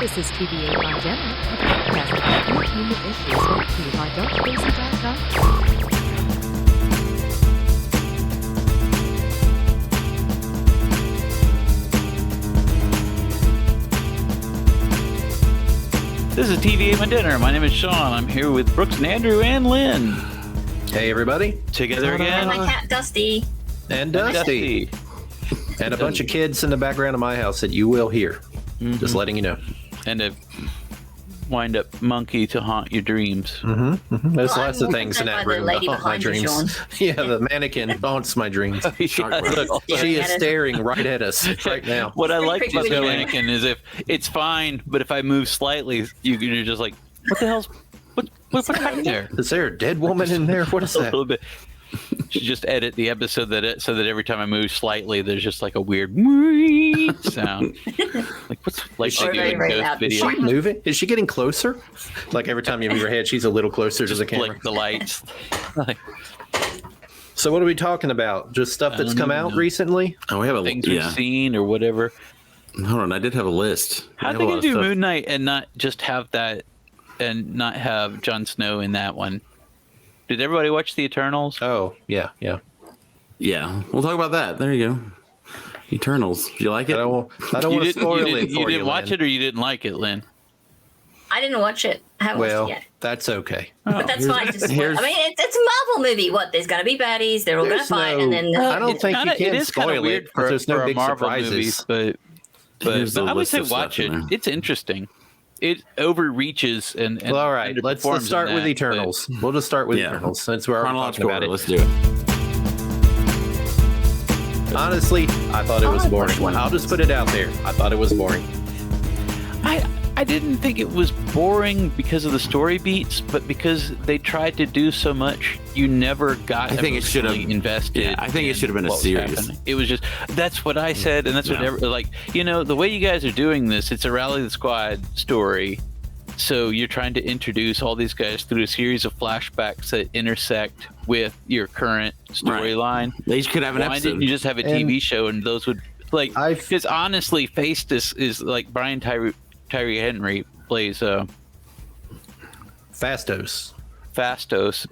This is TVA by Jenna, a podcast about real human issues brought to you by Dong-seok. This is TVA My Dinner. My name is Sean. I'm here with Brooks and Andrew and Lynn. Hey, everybody. Together again. And my cat, Dusty. And Dusty. And a bunch of kids in the background of my house that you will hear. Just letting you know. And a wind-up monkey to haunt your dreams. There's lots of things in that room lady that haunt my behind you, dreams. Yeah, the mannequin haunts my dreams. Look, she is staring right at us right now. What I like pretty about the visual. mannequin is if it's fine, but if I move slightly, you're just like, what the hell's what's happening there? Is there a dead woman in there? What is A that? little bit. Should just edit the episode so that every time I move slightly, there's just like a weird sound. Like what's like they do in very ghost loud. video? Is she moving? Is she getting closer? Like every time you move your head, she's a little closer to the camera. Flick the lights. Like, So what are we talking about? Just stuff that's come out recently? Oh, we have a things we've seen or whatever. Hold on, I did have a list. How they gonna do Moon Knight and not just have that, and not have Jon Snow in that one? Did everybody watch the Eternals? Oh, yeah. Yeah, we'll talk about that. There you go. Eternals. Do you like it? I don't want to spoil it for you. You didn't watch Lynn. it, or you didn't like it, Lynn? I didn't watch it. I haven't Well, watched it yet. that's okay. But that's fine. Just spoil. I mean, it's a Marvel movie. What? There's gonna be baddies. They're all gonna There's fight, no- and then I don't It's think kinda- you can it is kinda spoil weird it, but there's no for a big Marvel surprises. movie, but Here's the I would list say of stuff watch it. in there. It's interesting. It overreaches and Well, all right, let's underperforms start in with that, Eternals. We'll just start with Yeah. Eternals since we're already talking Chronological about order. it. Let's do it. Honestly, I thought it was boring. one. I'll just put it out there. I thought it was boring. I didn't think it was boring because of the story beats, but because they tried to do so much, you never got I think it should have- invested. yeah, I think it in should have been a what was series. happening. It was just, that's what I said, and that's what, Yeah. like, the way you guys are doing this, it's a Rally the Squad story. So you're trying to introduce all these guys through a series of flashbacks that intersect with your current storyline. They each could have an Why episode. didn't you just have a TV show and those would, like, because honestly, Phastos is like Brian Tyree Henry plays Fastos. Fastos,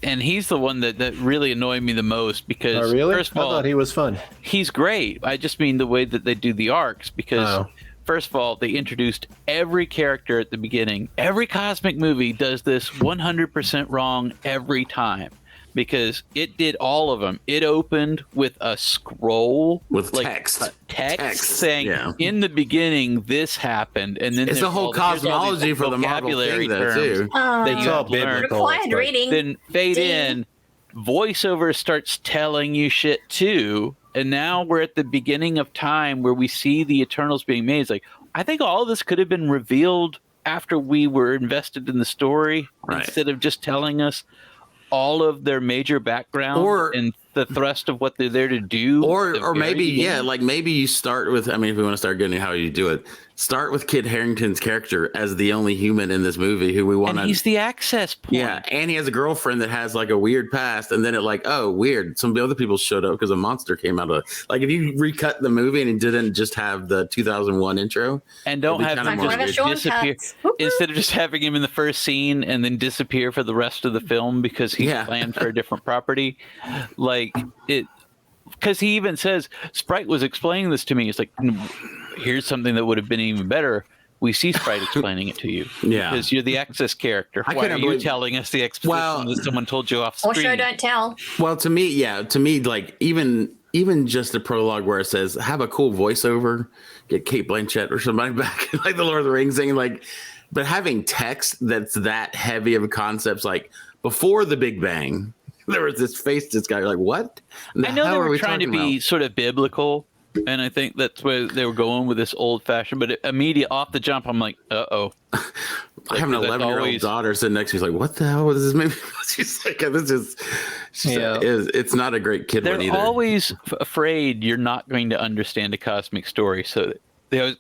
and he's the one that really annoyed me the most because Oh, really? first of I all, thought he was fun. he's great. I just mean the way that they do the arcs because Oh. first of all, they introduced every character at the beginning. Every cosmic movie does this 100% wrong every time because it did all of them. It opened with a scroll With like, text. text saying yeah. in the beginning this happened, and then It's there's a whole all here's all these cosmology for the Marvel vocabulary thing, though, terms too. that you It's all have to learn. biblical. required but- reading. Then fade Ding. in, voiceover starts telling you shit too, and now we're at the beginning of time where we see the Eternals being made. It's like, I think all of this could have been revealed after we were invested in the story, Right. instead of just telling us all of their major background Or- and the thrust of what they're there to do. at the Or very maybe, beginning. yeah, like maybe you start with, I mean, if we want to start getting how you do it, start with Kid Harington's character as the only human in this movie who we want And to. he's the access point. Yeah, and he has a girlfriend that has like a weird past, and then it like, oh, weird. Some other people showed up because a monster came out of. Like, if you recut the movie and it didn't just have the 2001 intro, And don't It'd be have kinda him more just weird. Sean disappear cuts. Whoop, whoop. instead of just having him in the first scene and then disappear for the rest of the film because he's Yeah. planned for a different property. Like it, because he even says Sprite was explaining this to me. It's like, here's something that would have been even better. We see Sprite explaining it to you. Yeah. Because you're the access character. I Why couldn't are you believe- telling us the exposition Well- that someone told you off Or screen? show don't tell. well, to me, like even just the prologue where it says have a cool voiceover, get Kate Blanchett or somebody back, like the Lord of the Rings thing, like, but having text that's that heavy of a concepts, like before the Big Bang, there was this face, this guy, like, what? I know How they are were we trying to talking be about? sort of biblical, and I think that's where they were going with this old fashioned. But immediate off the jump, I'm like, oh. I have an that's 11-year-old always- daughter sitting next to me. She's like, what the hell was this movie? She's like, this is, Yeah. it's not a great kid They're one either. always afraid you're not going to understand a cosmic story. So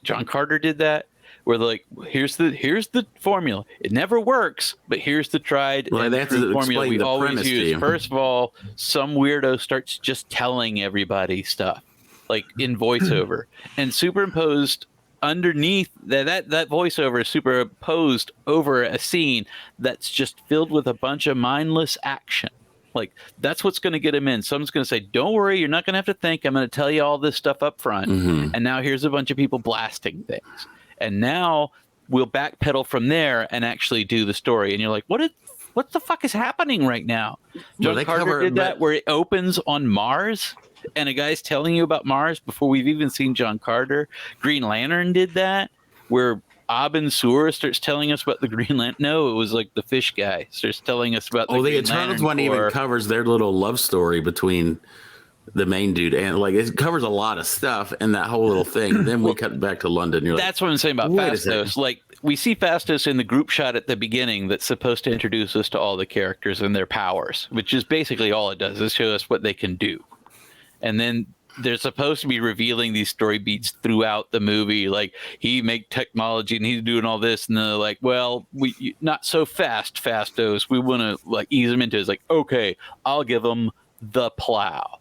John Carter did that, where they're like, here's the formula. It never works, but here's the tried Well, and they have to true formula explain we the always premise to use. you. First of all, some weirdo starts just telling everybody stuff, like in voiceover, and superimposed underneath that voiceover is superimposed over a scene that's just filled with a bunch of mindless action. Like, that's what's going to get him in. Someone's going to say, don't worry, you're not going to have to think. I'm going to tell you all this stuff up front. And now here's a bunch of people blasting things. And now we'll backpedal from there and actually do the story. And you're like, what the fuck is happening right now? John Carter did that where it opens on Mars and a guy's telling you about Mars before we've even seen John Carter. Green Lantern did that where Abin Sur starts telling us about the Green Lantern. No, it was like the fish guy starts telling us about the Green Eternals Lantern one even covers their little love story between the main dude and like it covers a lot of stuff in that whole little thing. Then we cut back to London. You're that's what I'm saying about Phastos. Like, we see Phastos in the group shot at the beginning that's supposed to introduce us to all the characters and their powers, which is basically all it does is show us what they can do. And then they're supposed to be revealing these story beats throughout the movie. Like, he make technology and he's doing all this. And they're like, well, not so fast, Phastos. We want to like ease him into it. It's like, okay, I'll give them the plow.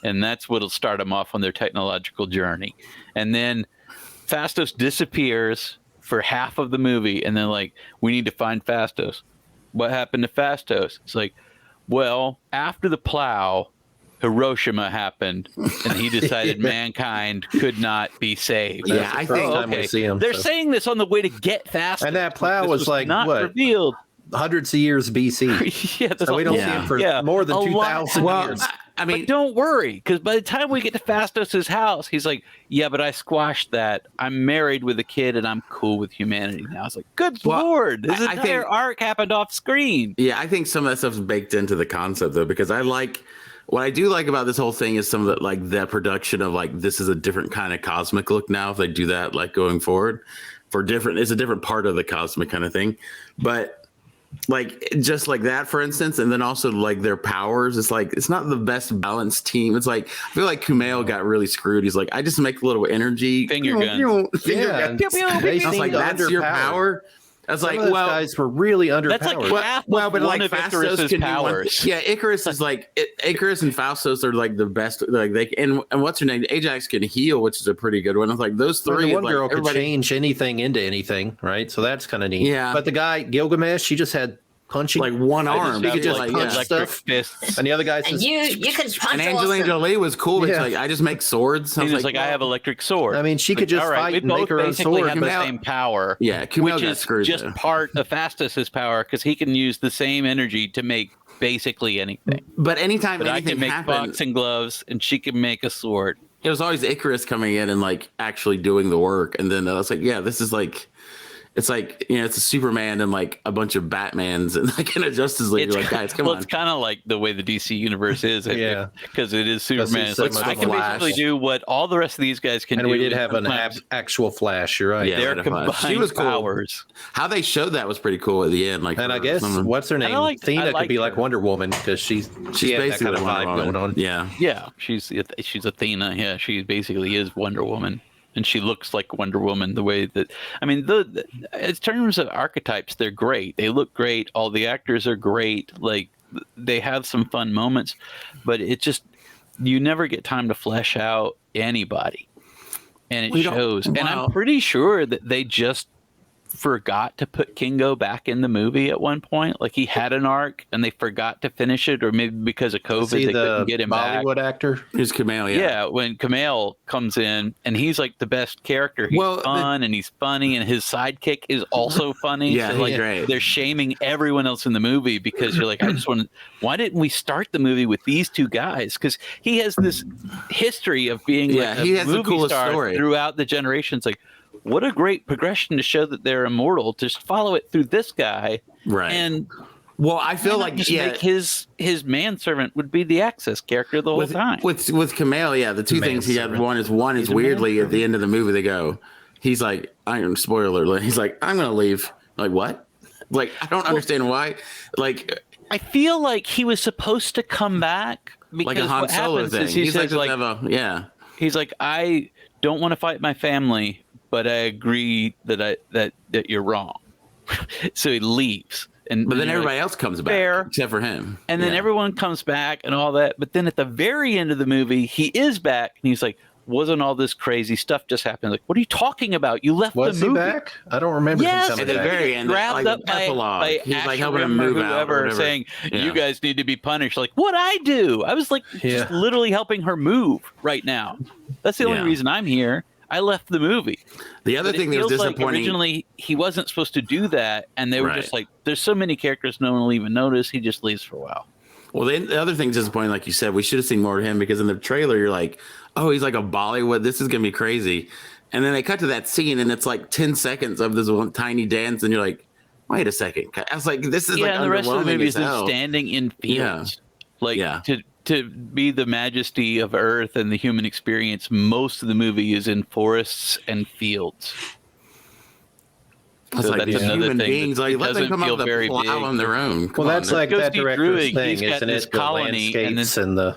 And that's what'll start them off on their technological journey. And then Phastos disappears for half of the movie. And then like, we need to find Phastos. What happened to Phastos? It's like, well, after the plow, Hiroshima happened, and he decided mankind could not be saved. Yeah, I think we see him, they're saying this on the way to get Phastos. And that plow was like not what? Revealed. Hundreds of years BC. Yeah, so we don't see him for more than 2,000 years. I mean, but don't worry, because by the time we get to Phastos' house, he's like, yeah, but I squashed that. I'm married with a kid, and I'm cool with humanity now. It's like, good Lord, this entire arc happened off screen. Yeah, I think some of that stuff's baked into the concept, though, because what I do like about this whole thing is some of the, like, that production of, like, this is a different kind of cosmic look now if they do that, like, going forward. It's a different part of the cosmic kind of thing. But like, just like that, for instance, and then also like their powers, it's like it's not the best balanced team. It's like I feel like Kumail got really screwed. He's like, I just make a little energy finger gun. I was like, that's your power. I was like, well, guys were really underpowered. That's like but like Phastos can powers. Yeah, Icarus is like Icarus and Phastos are like the best. Like they and what's her name? Ajax can heal, which is a pretty good one. I was like, those three. One girl could change anything into anything, right? So that's kind of neat. Yeah. But the guy Gilgamesh, he just had punching like one arm. He could just like punch stuff. Fists. And the other guy says, you can punch. And Angelina Jolie was cool. It's like I just make swords. He's just like, I have electric sword. I mean, she could just fight and make her own sword. Have the same power. Yeah, which is just part of Phastos' power because he can use the same energy to make basically anything. But anytime I can make boxing gloves and she can make a sword. It was always Icarus coming in and like actually doing the work. And then I was like, yeah, this is like. It's like, you know, it's a Superman and like a bunch of Batmans and like in a Justice League. You're like, guys, come on. It's kind of like the way the DC universe is. Because it is Superman. So I can basically do what all the rest of these guys can do. And we did have an actual Flash. You're right. Yeah, their combined powers. How they showed that was pretty cool at the end. Like, and I guess, what's her name? Athena could be like Wonder Woman because she's basically that kind of vibe going on. Yeah. Yeah. She's Athena. Yeah. She basically is Wonder Woman. And she looks like Wonder Woman the way that, I mean, in terms of archetypes, they're great. They look great. All the actors are great. Like, they have some fun moments, but it just, you never get time to flesh out anybody. And it shows. And I'm pretty sure that they just forgot to put Kingo back in the movie at one point. Like, he had an arc and they forgot to finish it, or maybe because of COVID they couldn't get him back. Bollywood actor? He's Kumail, yeah. When Kumail comes in and he's like the best character. He's fun and he's funny, and his sidekick is also funny. Yeah, so, like, great. They're shaming everyone else in the movie because you're like, why didn't we start the movie with these two guys? Because he has this history of being like he has movie the coolest star story throughout the generations. Like, what a great progression to show that they're immortal. Just follow it through this guy, right? And I feel like just make his manservant would be the Access character the whole time. With Kumail, the two things he had. One is weirdly at the end of the movie they go, he's like, spoiler alert. He's like, I'm gonna leave. Like, what? Like, I don't understand why. Like, I feel like he was supposed to come back because like a Han Solo thing. He's like, he's like, I don't want to fight my family, but I agree that you're wrong. So he leaves. But then everybody else comes back except for him. And then everyone comes back and all that. But then at the very end of the movie, he is back and he's like, wasn't all this crazy stuff just happened. Like, what are you talking about? You left Was the he movie. back? I don't remember Yes, him At coming the back. very end, Grabbed like up the epilogue. by He's like helping him Ashram or move out or whoever, whatever. saying, Yeah. "You guys need to be punished." Like, what I do? I was like, Yeah. just literally helping her move right now. That's the only Yeah. reason I'm here. I left the movie. The other But thing it that was feels like disappointing. originally he wasn't supposed to do that, and they were Right. just like, "There's so many characters, no one will even notice." He just leaves for a while. Well, the other thing's disappointing, like you said, we should have seen more of him because in the trailer, you're like, oh, he's like a Bollywood. This is going to be crazy. And then they cut to that scene and it's like 10 seconds of this one tiny dance. And you're like, wait a second. I was like, this is like And the rest of the underwhelming movie as is them hell. standing in fields. Like, Yeah. to be the majesty of Earth and the human experience, most of the movie is in forests and fields. I was So like, that's these another human thing beings, that like, let them doesn't come feel up with very a plow big. on their own. Come Well, on, that's like Goes that Steve director's Druig, thing, he's got isn't this it? The colony, and landscapes and the.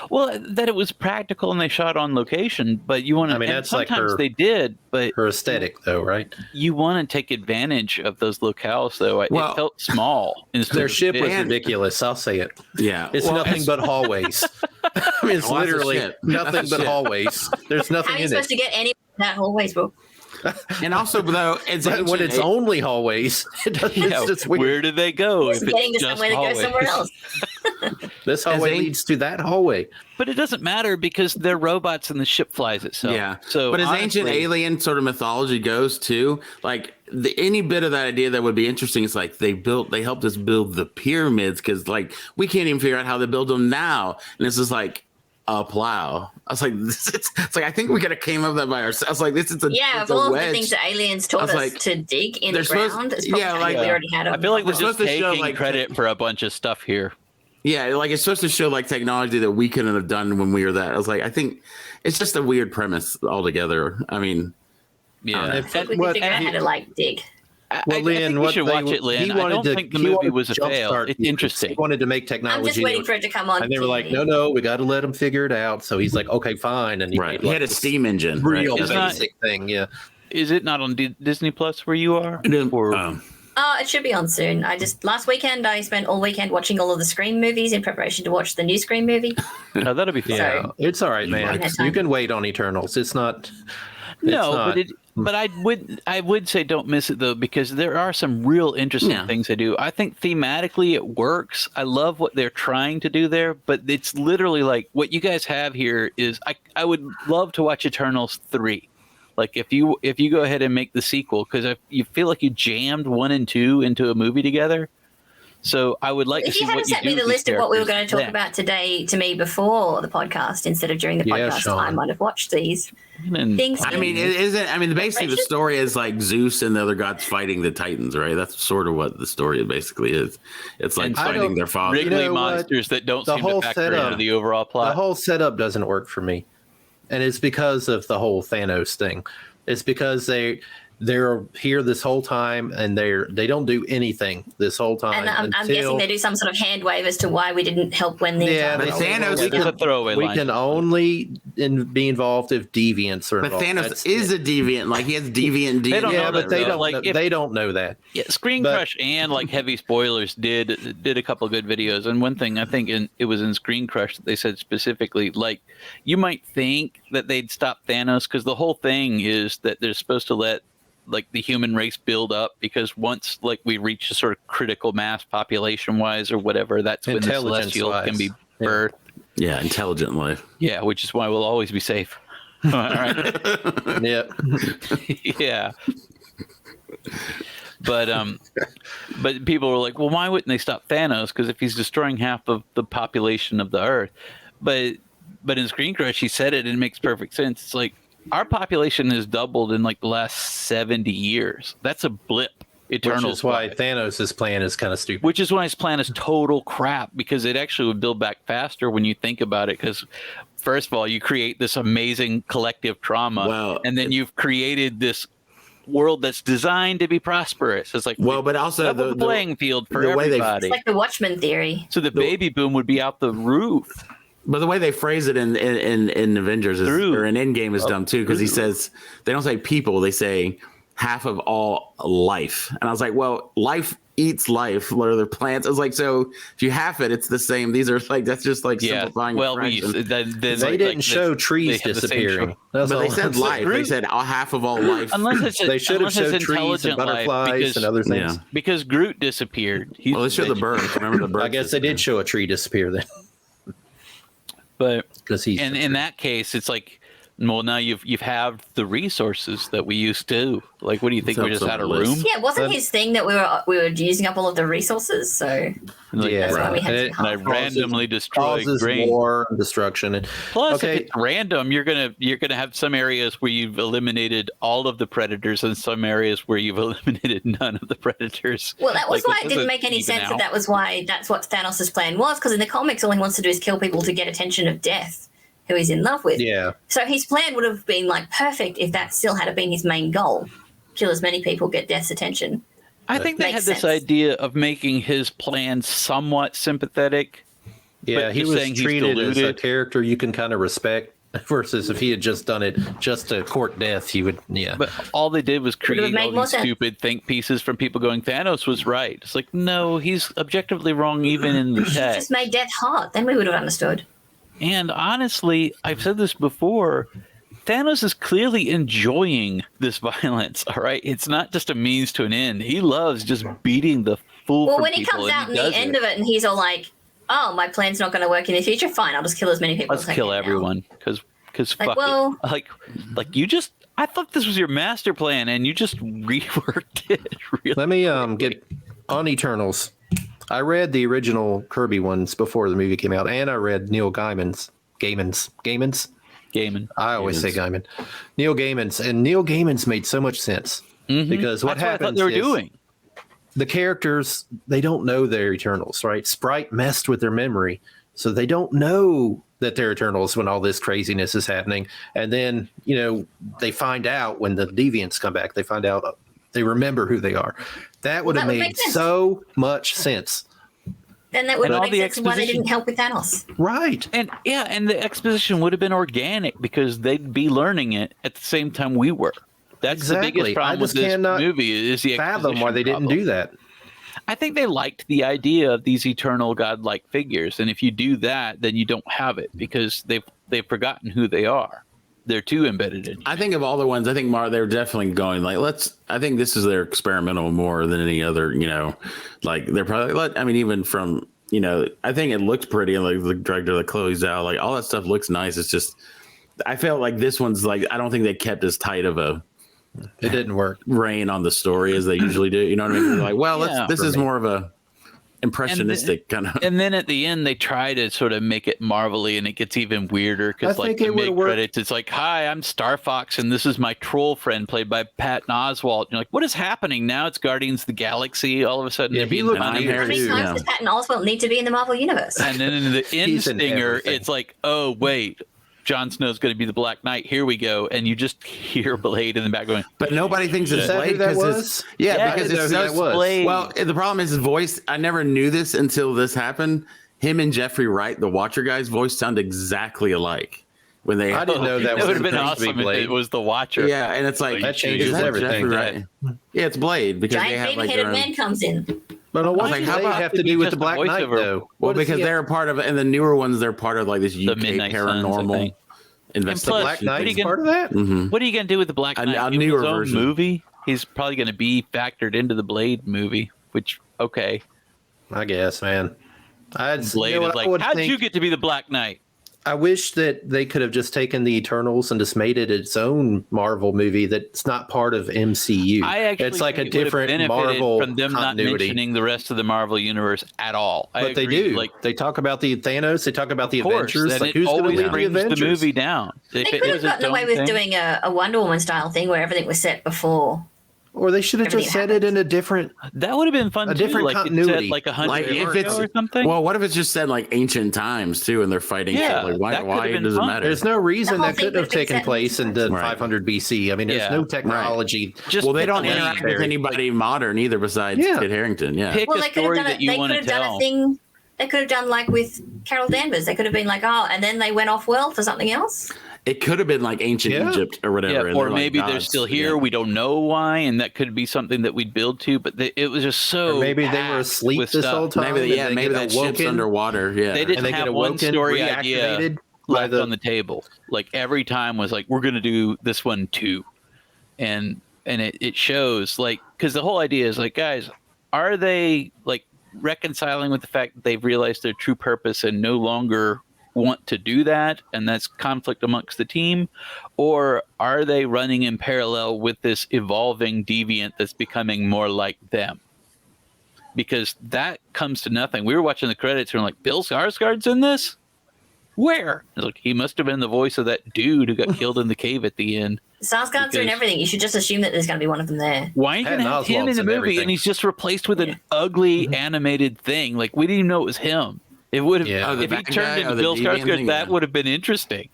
Well, that it was practical and they shot on location, but you want to. I mean, and that's like sometimes her- they did, but Her aesthetic, though, right? you want to take advantage of those locales, though. Well, it felt small. instead Their of ship was big. ridiculous. I'll say it. Yeah. It's Well, nothing but hallways. I mean, it's Well, that's the literally shit. nothing That's the but shit. hallways. There's How nothing are you in supposed it. to get any of that hallways, bro? And also, though, it's But when it's only hallways, it's Yeah, just weird. where do they go? Just if it's getting to just somewhere to go hallways? somewhere else. This hallway an- leads to that hallway. But it doesn't matter because they're robots and the ship flies itself. Yeah. So, but as honestly, ancient alien sort of mythology goes too, like any bit of that idea that would be interesting is like they helped us build the pyramids because like we can't even figure out how they build them now, and this is like a plow. I was like, it's like I think we could have came up with that by ourselves. I was like, this is a Yeah, it's of a all the wedge. things that aliens taught I was us like, to dig in the they're supposed- ground, it's probably yeah, something like- we already had. I feel like we're We're just supposed to show, taking like, credit for a bunch of stuff here. Yeah, like it's supposed to show like technology that we couldn't have done when we were that. I was like, I think it's just a weird premise altogether. I mean, Yeah. If- So we what- can figure out how to like dig. Well, I Lynn, think we what should they- watch it, Lynn. he I wanted don't to- think the he movie wanted was a to fail. jumpstart It's humans. interesting. He wanted to make I'm technology. just waiting for it to come on. and they were like, TV. no, we got to let them figure it out. So he's like, okay, fine. And he right? made, He like, had a this steam engine. real right? It's not- basic thing. Yeah. Is it not on Disney Plus where you are? Or, Oh, it should be on soon. Last weekend I spent all weekend watching all of the Scream movies in preparation to watch the new Scream movie. no, that'll be fun. Yeah. So- It's all right, man. Right. You can wait on Eternals. It's not. No, not. but I would say don't miss it though because there are some real interesting Yeah. things they do. I think thematically it works. I love what they're trying to do there, but it's literally like what you guys have here is I would love to watch Eternals 3. Like if you go ahead and make the sequel because you feel like you jammed 1 and 2 into a movie together. So I would like to If see you what hadn't you sent do me the with list these of what we were characters going to talk then. about today to me before the podcast instead of during the Yeah, podcast, Sean. I might have watched these And things. I mean, it isn't. I mean, basically, the story is like Zeus and the other gods fighting the Titans, right? That's sort of what the story basically is. It's like And I fighting don't- their father. Wrigley You know what? monsters that don't The seem to whole factor setup- into the overall plot. The whole setup doesn't work for me, and it's because of the whole Thanos thing. It's because they're here this whole time and they don't do anything this whole time. And I'm guessing they do some sort of hand wave as to why we didn't help when the Yeah, But Thanos- Yeah, there's a throwaway we line. can only be involved if deviants are But involved. Thanos That's is it. a deviant. Like he has deviant DNA. They don't Yeah, know but that, they though. don't. Like, know, if- they don't know that. Yeah, Screen But- Crush and like Heavy Spoilers did a couple good videos. And one thing I think it was in Screen Crush that they said specifically, like you might think that they'd stop Thanos because the whole thing is that they're supposed to let like the human race build up because once like we reach a sort of critical mass population wise or whatever, that's when the Celestial can be Yeah. birthed. Yeah, intelligent life. Yeah, which is why we'll always be safe. All right. Yeah. Yeah. But people were like, well, why wouldn't they stop Thanos? Because if he's destroying half of the population of the Earth, but in Screen Crush, he said it and it makes perfect sense. It's like our population has doubled in like the last 70 years. That's a blip. Which Eternals is why wise. Thanos' plan is kind of stupid. Which is why his plan is total crap because it actually would build back faster when you think about it. Because first of all, you create this amazing collective trauma, Well, and then you've created this world that's designed to be prosperous. It's like But also level the playing field for the way they- everybody. It's like the Watchmen theory. So the baby boom would be out the roof. But the way they phrase it in Avengers is, Through. or in Endgame is dumb too because he says they don't say people, they say half of all life. And I was like, well, life eats life. What are the plants? I was like, so if you half it, it's the same. These are like, that's just like simplifying. Well, They didn't show trees disappearing. But they said life. They said half of all life. They should have showed trees and butterflies and other things. Because Groot disappeared. Well, they showed the birds. Remember the birds? I guess they did show a tree disappear then. But because he's in that case, it's like, well, now you've have the resources that we used to. Like, what do you think? We just had a room? Yeah, wasn't his thing that we were using up all of the resources? So yeah, why we had and I randomly destroyed grain. War and destruction. And plus, if it's random, you're gonna have some areas where you've eliminated all of the predators, and some areas where you've eliminated none of the predators. Well, that was why it didn't make any sense that was why that's what Thanos' plan was. Because in the comics, all he wants to do is kill people to get attention of Death, who he's in love with. Yeah. So his plan would have been like perfect if that still had been his main goal: kill as many people, get Death's attention. I think they had this idea of making his plan somewhat sympathetic. Yeah, he was treated as a character you can kind of respect, versus if he had just done it just to court Death, he would. Yeah. But all they did was create all these stupid think pieces from people going, Thanos was right. It's like, no, he's objectively wrong even in the text. Just made Death hot. Then we would have understood. And honestly, I've said this before, Thanos is clearly enjoying this violence, all right? It's not just a means to an end. He loves just beating the fool Well, from when he people, comes out in the end of it and he's all like, oh, my plan's not going to work in the future, fine, I'll just kill as many people as I can. Let's kill everyone, because like, fuck well, it. Like you just, I thought this was your master plan, and you just reworked it. Really. Let me get on Eternals. I read the original Kirby ones before the movie came out, and I read Neil Gaiman's. Gaiman. I always say Gaiman. Neil Gaiman's, and Neil Gaiman's made so much sense because what happens they were doing. The characters, they don't know they're Eternals, right? Sprite messed with their memory, so they don't know that they're Eternals when all this craziness is happening. And then, they find out when the deviants come back. They find out, they remember who they are. That would have made so much sense. Then that would make sense why they didn't help with Thanos. Right. And the exposition would have been organic because they'd be learning it at the same time we were. That's the biggest problem with this movie is the fathom why they didn't do that. I think they liked the idea of these eternal godlike figures, and if you do that, then you don't have it because they've forgotten who they are. They're too embedded in you. I think of all the ones, I think they're definitely going like, I think this is their experimental more than any other, like they're probably, even from, I think it looked pretty, and like the director that Chloe Zhao, like all that stuff looks nice. It's just, I felt like this one's like, I don't think they kept as tight of it didn't work rein on the story as they usually do. You know what I mean? They're like, well, this is more of a impressionistic kind of. And then at the end, they try to sort of make it marvelly, and it gets even weirder because, like, the mid-credits, it's like, "Hi, I'm Star Fox, and this is my troll friend, played by Patton Oswalt." You're like, "What is happening now?" It's Guardians of the Galaxy. All of a sudden, he looked funny. How many times does Patton Oswalt need to be in the Marvel universe? And then in the end stinger, it's like, "Oh wait, Jon Snow's going to be the Black Knight. Here we go." And you just hear Blade in the back going, but nobody thinks it's Blade because it's because it's so Blade. Well, the problem is his voice. I never knew this until this happened. Him and Jeffrey Wright, the Watcher guy's voice sound exactly alike. When they, I didn't know that would have been awesome if it was the Watcher. Yeah, and it's like that changes everything. Right? Yeah, it's Blade because Giant they have like baby-headed man comes in. But what do they have to do with the Black Knight though? Well, because they're a part of it, and the newer ones, they're part of like this UK paranormal. Black Knight's part of that. Mm-hmm. What are you going to do with the Black Knight? A newer version movie. He's probably going to be factored into the Blade movie. Which I guess, man. Blade is like, how'd you get to be the Black Knight? I wish that they could have just taken the Eternals and just made it its own Marvel movie that's not part of MCU. It's like a different Marvel from them continuity. Not mentioning the rest of the Marvel universe at all. But they do. Like, they talk about the Thanos. They talk about the Avengers. Like, who's going to lead the Avengers? The movie down. They could have gotten away with doing a Wonder Woman style thing where everything was set before. Or they should have just set it in a different. That would have been fun. Different continuity, like 100 years ago or something. Well, what if it's just said like ancient times too, and they're fighting? Yeah, like why does it matter? There's no reason that couldn't have taken place in the 500 BC. I mean, there's no technology. Well, they don't interact with anybody modern either, besides Kit Harington. Yeah. Pick a story that you want to tell. They could have done like with Carol Danvers. They could have been like, and then they went off world for something else. It could have been like ancient Egypt or whatever. Yeah, or maybe they're still here. We don't know why, and that could be something that we'd build to. But it was just so. Or maybe they were asleep this whole time. Maybe that ship's underwater. Yeah, they didn't have one story idea left on the table. Like every time was like, we're going to do this one too, and it shows like because the whole idea is like, guys, are they like reconciling with the fact that they've realized their true purpose and no longer want to do that, and that's conflict amongst the team, or are they running in parallel with this evolving deviant that's becoming more like them? Because that comes to nothing. We were watching the credits and we're like, Bill Skarsgård's in this? Where? Like, he must have been the voice of that dude who got killed in the cave at the end. Skarsgård's are in everything. You should just assume that there's going to be one of them there. Why are you going to have him in the movie and he's just replaced with an ugly animated thing? Like, we didn't even know it was him. It would have if he turned into Bill Skarsgård. That would have been interesting.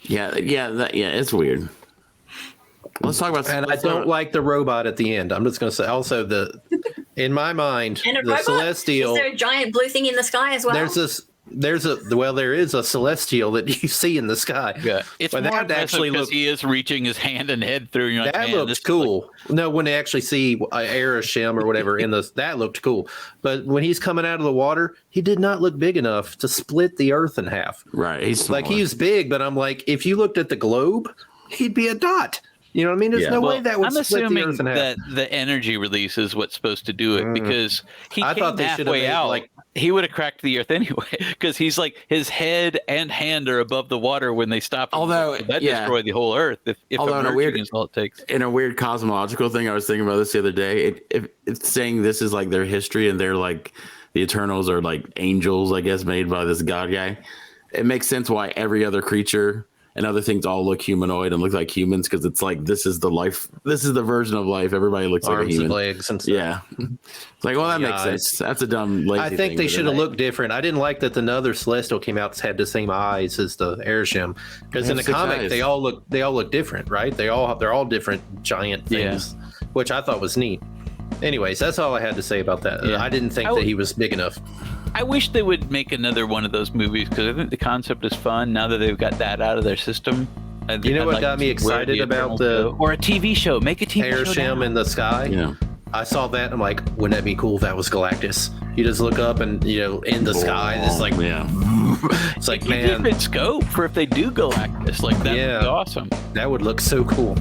It's weird. Let's talk about. And I don't like the robot at the end. I'm just going to say also in my mind, and a the robot? celestial. Is there a giant blue thing in the sky as well? There is a celestial that you see in the sky. Yeah, it's but more that actually because he is reaching his hand and head through. You're like, that man, looks cool. No, when they actually see Arishem or whatever in that looked cool. But when he's coming out of the water, he did not look big enough to split the Earth in half. Right, he's smaller. Like he's big, but I'm like, if you looked at the globe, he'd be a dot. You know what I mean? There's no way that would split the Earth in half. I'm assuming that the energy release is what's supposed to do it because he came halfway out. Like, he would have cracked the Earth anyway because he's like his head and hand are above the water when they stop. Although that destroyed the whole Earth. If is all it takes. In a weird cosmological thing, I was thinking about this the other day. It's saying this is like their history and they're like the Eternals are like angels, I guess, made by this god guy. It makes sense why every other creature and other things all look humanoid and look like humans because it's like this is the version of life. Everybody looks like a human. And legs and stuff. Yeah, it's like, well, that makes sense. That's a dumb lazy I think they should have looked different. I didn't like that another Celestial came out had the same eyes as the Arishem because in the comic they all look different, right? They're all different giant things, which I thought was neat. Anyways, that's all I had to say about that. Yeah. I didn't think that he was big enough. I wish they would make another one of those movies because I think the concept is fun now that they've got that out of their system. You know what got me excited about or a TV show? Make a TV show. Arishem in the sky. Yeah. I saw that and I'm like, wouldn't that be cool if that was Galactus? You just look up and in the sky, it's like it's like man, different scope for if they do Galactus. Like that would be awesome. That would look so cool.